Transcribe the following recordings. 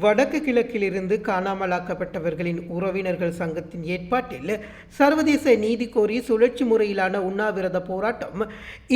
வடக்கு கிழக்கிலிருந்து காணாமலாக்கப்பட்டவர்களின் உறவினர்கள் சங்கத்தின் ஏற்பாட்டில் சர்வதேச நீதி கோரி சுழற்சி முறையிலான உண்ணாவிரத போராட்டம்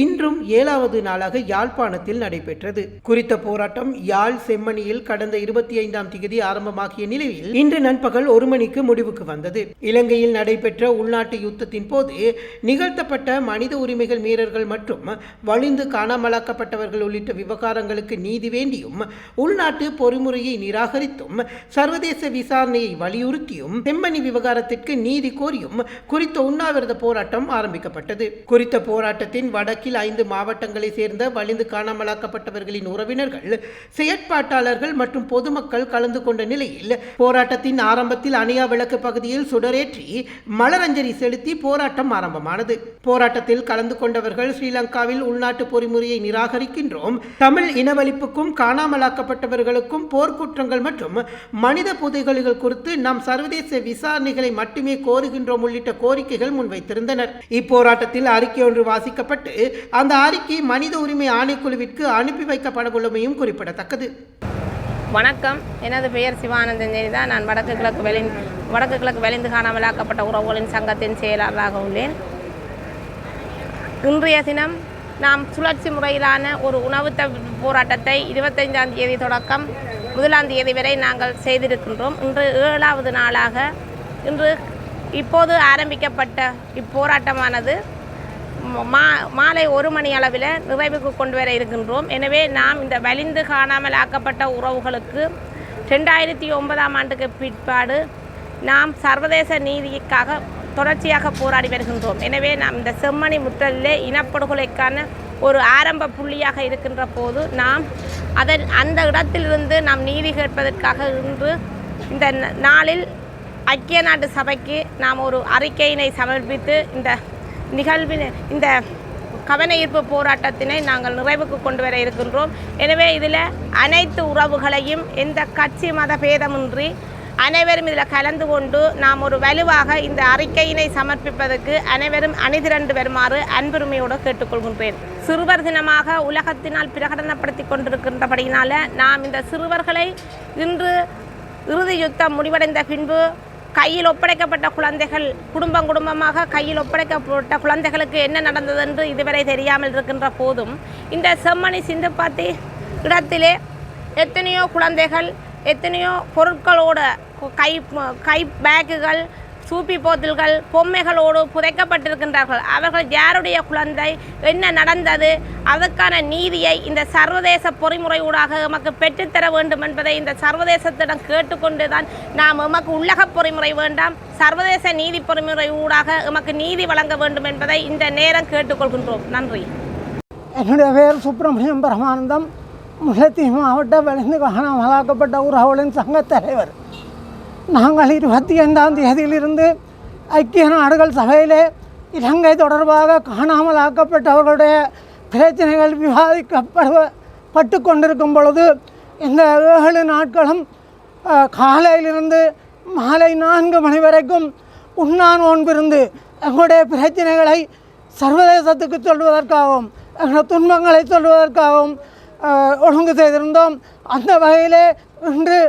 இன்றும் 7வது நாளாக யாழ்ப்பாணத்தில் நடைபெற்றது. குறித்த போராட்டம் யாழ் செம்மணியில் கடந்த 25ஆம் தேதி ஆரம்பமாகிய நிலையில் இன்று நண்பகல் 1 மணிக்கு முடிவுக்கு வந்தது. இலங்கையில் நடைபெற்ற உள்நாட்டு யுத்தத்தின் போது நிகழ்த்தப்பட்ட மனித உரிமைகள் மீறல்கள் மற்றும் வலிந்து காணாமலாக்கப்பட்டவர்கள் உள்ளிட்ட விவகாரங்களுக்கு நீதி வேண்டியும் உள்நாட்டு பொறிமுறையை நிராகரித்தும் சர்வதேச விசாரணையை வலியுறுத்தியும் செம்மணி விவகாரத்திற்கு நீதி கோரியும் குறித்த உண்ணாவிரத போராட்டம் ஆரம்பிக்கப்பட்டது. குறித்த போராட்டத்தின் வடக்கில் 5 மாவட்டங்களை சேர்ந்த வலிந்து காணாமலாக்கப்பட்டவர்களின் உறவினர்கள், செயற்பாட்டாளர்கள் மற்றும் பொதுமக்கள் கலந்து கொண்ட நிலையில் போராட்டத்தின் ஆரம்பத்தில் அணியா விளக்கு பகுதியில் சுடரேற்றி மலரஞ்சலி செலுத்தி போராட்டம் ஆரம்பமானது. போராட்டத்தில் கலந்து கொண்டவர்கள் ஸ்ரீலங்காவில் உள்நாட்டு பொறிமுறையை நிராகரிக்கின்றோம், தமிழ் இனவழிப்புக்கும் காணாமலாக்கப்பட்டவர்களுக்கும் போர்க்குற்றங்கள் மற்றும் மனித புதைகுழிகள் குறித்து நாம் சர்வதேச விசாரணைகளை மட்டுமே கோருகின்றோம் உள்ளிட்ட கோரிக்கைகள் முன்வைத்திருந்தனர். இப்போராட்டத்தில் அறிக்கை ஒன்று வாசிக்கப்பட்டு அந்த அறிக்கை மனித உரிமை ஆணைக்குழுவிற்கு அனுப்பி வைக்கப்படவுள்ளமையும் குறிப்பிடத்தக்கது. வணக்கம், எனது பெயர் சிவானந்தன் ஜெனிதா. நான் வடக்கு கிழக்கு வெளிந்து காணாமலாக்கப்பட்ட உறவுகளின் சங்கத்தின் செயலாளராக உள்ளேன். இன்றைய தினம் நாம் சுழற்சி முறையிலான ஒரு உணவு போராட்டத்தை 25ஆம் தேதி தொடக்கம் 1ஆம் தேதி வரை நாங்கள் செய்திருக்கின்றோம். இன்று 7வது நாளாக இப்போது ஆரம்பிக்கப்பட்ட இப்போராட்டமானது மாலை 1 மணி அளவில் நிறைவுக்கு கொண்டு வர இருக்கின்றோம். எனவே நாம் இந்த வலிந்து காணாமல் ஆக்கப்பட்ட உறவுகளுக்கு 2009ஆம் ஆண்டுக்கு பிற்பாடு நாம் சர்வதேச நீதிக்காக தொடர்ச்சியாக போராடி வருகின்றோம். எனவே நாம் இந்த செம்மணி முற்றலிலே இனப்படுகொலைக்கான ஒரு ஆரம்ப புள்ளியாக இருக்கின்ற போது நாம் அந்த இடத்திலிருந்து நாம் நீதி கேட்பதற்காக இன்று இந்த நாளில் ஐக்கிய நாட்டு சபைக்கு நாம் ஒரு அறிக்கையினை சமர்ப்பித்து இந்த கவன ஈர்ப்பு போராட்டத்தினை நாங்கள் நிறைவுக்கு கொண்டு வர இருக்கின்றோம். எனவே இதில் அனைத்து உறவுகளையும் எந்த கட்சி மத பேதமின்றி அனைவரும் இதில் கலந்து கொண்டு நாம் ஒரு வலுவாக இந்த அறிக்கையினை சமர்ப்பிப்பதற்கு அனைவரும் அணிதிரண்டு வருமாறு அன்புரிமையோடு கேட்டுக்கொள்கின்றேன். சிறுவர் தினமாக உலகத்தினால் பிரகடனப்படுத்தி கொண்டிருக்கின்றபடியினால் நாம் இந்த சிறுவர்களை இன்று இறுதி யுத்தம் முடிவடைந்த பின்பு கையில் ஒப்படைக்கப்பட்ட குழந்தைகள் குடும்பமாக கையில் ஒப்படைக்கப்பட்ட குழந்தைகளுக்கு என்ன நடந்தது என்று இதுவரை தெரியாமல் இருக்கின்ற போதும் இந்த செம்மணி சிந்துப்பாத்தி இடத்திலே எத்தனையோ குழந்தைகள் எத்தனையோ பொருட்களோடு கை பேக்குகள், சூப்பி போத்தல்கள், பொம்மைகளோடு புதைக்கப்பட்டிருக்கின்றார்கள். அவர்கள் யாருடைய குழந்தை, என்ன நடந்தது, அதற்கான நீதியை இந்த சர்வதேச பொறிமுறை ஊடாக எமக்கு பெற்றுத்தர வேண்டும் என்பதை இந்த சர்வதேசத்திடம் கேட்டுக்கொண்டு தான் நாம் எமக்கு உள்ளக பொறிமுறை வேண்டாம், சர்வதேச நீதி பொறிமுறை ஊடாக எமக்கு நீதி வழங்க வேண்டும் என்பதை இந்த நேரம் கேட்டுக்கொள்கின்றோம். நன்றி. என்னுடைய பெயர் சுப்பிரமணியம் பரமானந்தம். முல்லைத்தீவு மாவட்ட வலிந்து காணாமலாக்கப்பட்ட உறவுகளின் சங்க தலைவர். நாங்கள் 25ஆம் தேதியிலிருந்து ஐக்கிய நாடுகள் சபையிலே இலங்கை தொடர்பாக காணாமலாக்கப்பட்டவர்களுடைய பிரச்சனைகள் விவாதிக்கப்பட்டு கொண்டிருக்கும் பொழுது இந்த 7 நாட்களும் காலையிலிருந்து மாலை 4 மணி வரைக்கும் உண்ணான் நோன்பிருந்து எங்களுடைய பிரச்சனைகளை சர்வதேசத்துக்கு சொல்வதற்காகவும் எங்களுடைய துன்பங்களை சொல்வதற்காகவும் ஒழுங்கு செய்திருந்தோம். அந்த வகையிலே இன்று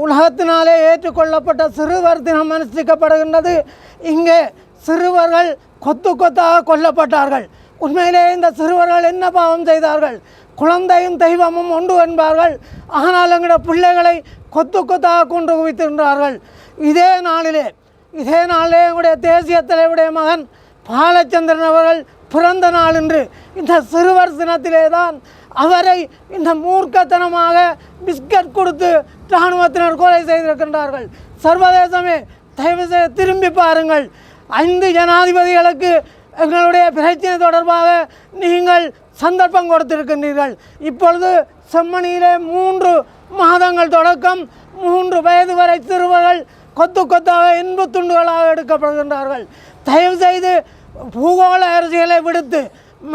உலகத்தினாலே ஏற்றுக்கொள்ளப்பட்ட சிறுவர் தினம் அனுஷ்டிக்கப்படுகின்றது. இங்கே சிறுவர்கள் கொத்தாக கொல்லப்பட்டார்கள். உண்மையிலே இந்த சிறுவர்கள் என்ன பாவம் செய்தார்கள்? குழந்தையும் தெய்வமும் ஒன்று என்பார்கள். ஆனால் எங்களுடைய பிள்ளைகளை கொத்தாக கொண்டு குவித்திருந்தார்கள். இதே நாளிலே எங்களுடைய தேசிய தலைவருடைய மகன் பாலச்சந்திரன் அவர்கள் பிறந்த நாள் என்று இந்த சிறுவர் தினத்திலே தான் அவரை இந்த மூர்க்கத்தனமாக பிஸ்கட் கொடுத்து இராணுவத்தினர் கொலை செய்திருக்கின்றார்கள். சர்வதேசமே தயவு செய்து திரும்பி பாருங்கள். 5 ஜனாதிபதிகளுக்கு எங்களுடைய பிரச்சனை தொடர்பாக நீங்கள் சந்தர்ப்பம் கொடுத்திருக்கின்றீர்கள். இப்பொழுது செம்மணியிலே 3 மாதங்கள் தொடக்கம் 3 வயது வரை சிறுவர்கள் கொத்தாக இன்பு துண்டுகளாக எடுக்கப்படுகின்றார்கள். தயவு செய்து பூகோள அரசியலை விடுத்து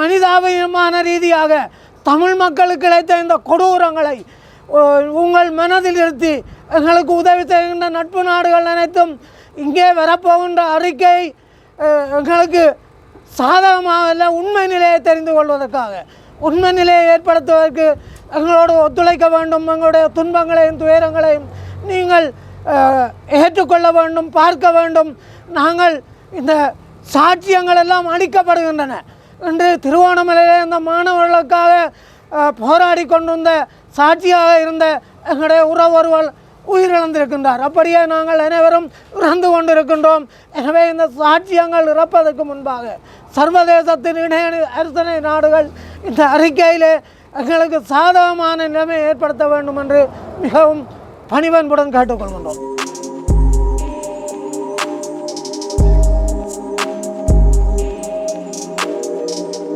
மனிதாபிமான ரீதியாக தமிழ் மக்களுக்கு கிடைத்த இந்த கொடூரங்களை உங்கள் மனதில் நிறுத்தி எங்களுக்கு உதவி செய்கின்ற நட்பு நாடுகள் அனைத்தும் இங்கே வரப்போகின்ற அறிக்கை எங்களுக்கு சாதகமாக உண்மை நிலையை தெரிந்து கொள்வதற்காக உண்மை நிலையை ஏற்படுத்துவதற்கு எங்களோடு ஒத்துழைக்க வேண்டும். எங்களுடைய துன்பங்களையும் துயரங்களையும் நீங்கள் ஏற்றுக்கொள்ள வேண்டும், பார்க்க வேண்டும். நாங்கள் இந்த சாட்சியங்கள் எல்லாம் அளிக்கப்படுகின்றன. இன்று திருவோணமலையிலே இந்த மாணவர்களுக்காக போராடி கொண்டிருந்த சாட்சியாக இருந்த எங்களுடைய உறவொருவர் உயிரிழந்திருக்கின்றார். அப்படியே நாங்கள் அனைவரும் இறந்து கொண்டிருக்கின்றோம். எனவே இந்த சாட்சியங்கள் இறப்பதற்கு முன்பாக சர்வதேசத்தின் இணைய அரசனை நாடுகள் இந்த அறிக்கையிலே எங்களுக்கு சாதகமான நிலைமை ஏற்படுத்த வேண்டும் என்று மிகவும் பணிவன்புடன் கேட்டுக்கொள்கின்றோம்.